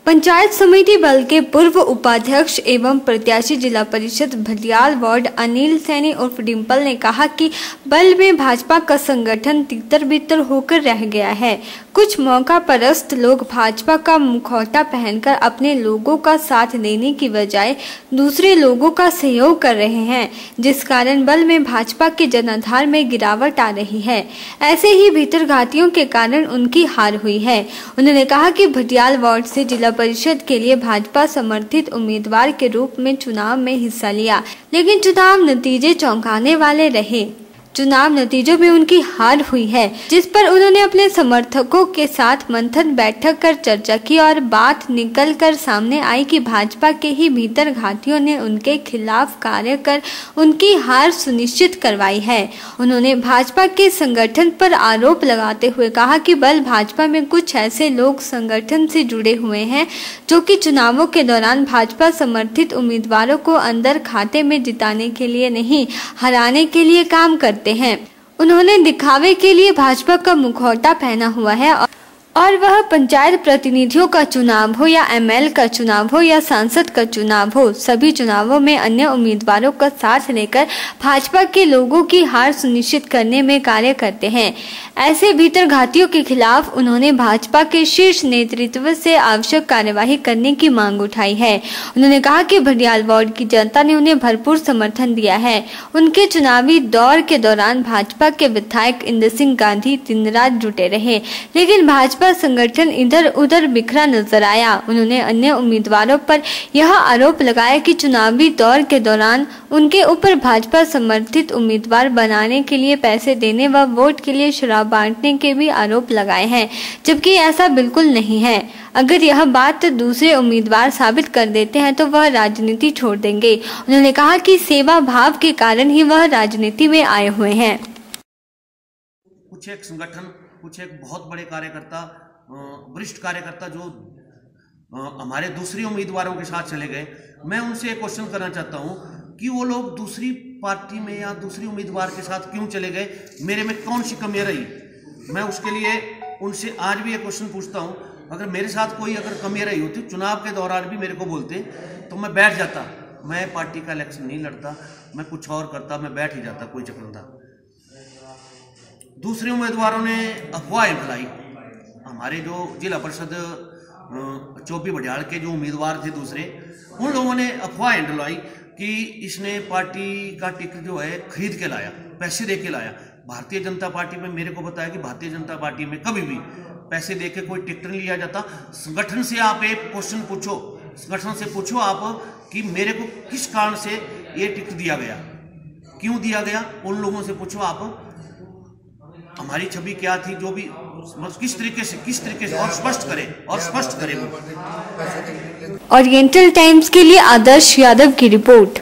पंचायत समिति बल के पूर्व उपाध्यक्ष एवं प्रत्याशी जिला परिषद भटियाल वार्ड अनिल सैनी उर्फ डिम्पल ने कहा कि बल में भाजपा का संगठन तितर बितर होकर रह गया है। कुछ मौका परस्त लोग भाजपा का मुखौटा पहनकर अपने लोगों का साथ देने की बजाय दूसरे लोगों का सहयोग कर रहे हैं, जिस कारण बल में भाजपा के जनाधार में गिरावट आ रही है। ऐसे ही भीतरघातियों के कारण उनकी हार हुई है। उन्होंने कहा कि भटियाल वार्ड से जिला परिषद के लिए भाजपा समर्थित उम्मीदवार के रूप में चुनाव में हिस्सा लिया, लेकिन चुनाव नतीजे चौंकाने वाले रहे। चुनाव नतीजों में उनकी हार हुई है, जिस पर उन्होंने अपने समर्थकों के साथ मंथन बैठक कर चर्चा की और बात निकल कर सामने आई कि भाजपा के ही भीतरघातियों ने उनके खिलाफ कार्य कर उनकी हार सुनिश्चित करवाई है। उन्होंने भाजपा के संगठन पर आरोप लगाते हुए कहा कि बल भाजपा में कुछ ऐसे लोग संगठन से जुड़े हुए हैं जो कि चुनावों के दौरान भाजपा समर्थित उम्मीदवारों को अंदर खाते में जिताने के लिए नहीं, हराने के लिए काम करते हैं। उन्होंने दिखावे के लिए भाजपा का मुखौटा पहना हुआ है और वह पंचायत प्रतिनिधियों का चुनाव हो या एमएल का चुनाव हो या सांसद का चुनाव हो, सभी चुनावों में अन्य उम्मीदवारों का साथ लेकर भाजपा के लोगों की हार सुनिश्चित करने में कार्य करते हैं। ऐसे भीतरघातियों के खिलाफ उन्होंने भाजपा के शीर्ष नेतृत्व से आवश्यक कार्यवाही करने की मांग उठाई है। उन्होंने कहा कि भटियाल वार्ड की जनता ने उन्हें भरपूर समर्थन दिया है। उनके चुनावी दौर के दौरान भाजपा के विधायक इंद्र सिंह गांधी दिन रात जुटे रहे, लेकिन भाजपा संगठन इधर उधर बिखरा नजर आया। उन्होंने अन्य उम्मीदवारों पर यह आरोप लगाया कि चुनावी दौर के दौरान उनके ऊपर भाजपा समर्थित उम्मीदवार बनाने के लिए पैसे देने व वोट के लिए शराब बांटने के भी आरोप लगाए हैं, जबकि ऐसा बिल्कुल नहीं है। अगर यह बात दूसरे उम्मीदवार साबित कर देते हैं तो वह राजनीति छोड़ देंगे। उन्होंने कहा कि सेवा भाव के कारण ही वह राजनीति में आए हुए हैं। कुछ एक संगठन, कुछ एक बहुत बड़े कार्यकर्ता, वरिष्ठ कार्यकर्ता जो हमारे दूसरी उम्मीदवारों के साथ चले गए, मैं उनसे एक क्वेश्चन करना चाहता हूं कि वो लोग दूसरी पार्टी में या दूसरी उम्मीदवार के साथ क्यों चले गए, मेरे में कौन सी कमियां रही। मैं उसके लिए उनसे आज भी एक क्वेश्चन पूछता हूं, अगर मेरे साथ कोई अगर कमियां रही होती, चुनाव के दौरान भी मेरे को बोलते तो मैं बैठ जाता। मैं पार्टी का इलेक्शन नहीं लड़ता, मैं कुछ और करता, मैं बैठ ही जाता, कोई चक्कर था। दूसरे उम्मीदवारों ने अफवाहें फैलाई। हमारे जो जिला परिषद चौबी भटियाल के जो उम्मीदवार थे दूसरे, उन लोगों ने अफवाहें डलवाई कि इसने पार्टी का टिकट जो है खरीद के लाया, पैसे दे के लाया। भारतीय जनता पार्टी में मेरे को बताया कि भारतीय जनता पार्टी में कभी भी पैसे दे के कोई टिकट नहीं लिया जाता। संगठन से आप एक क्वेश्चन पूछो, संगठन से पूछो आप कि मेरे को किस कारण से ये टिकट दिया गया, क्यों दिया गया, उन लोगों से पूछो आप हमारी छवि क्या थी, जो भी किस तरीके से और स्पष्ट करें वो। ओरिएंटल टाइम्स के लिए आदर्श यादव की रिपोर्ट।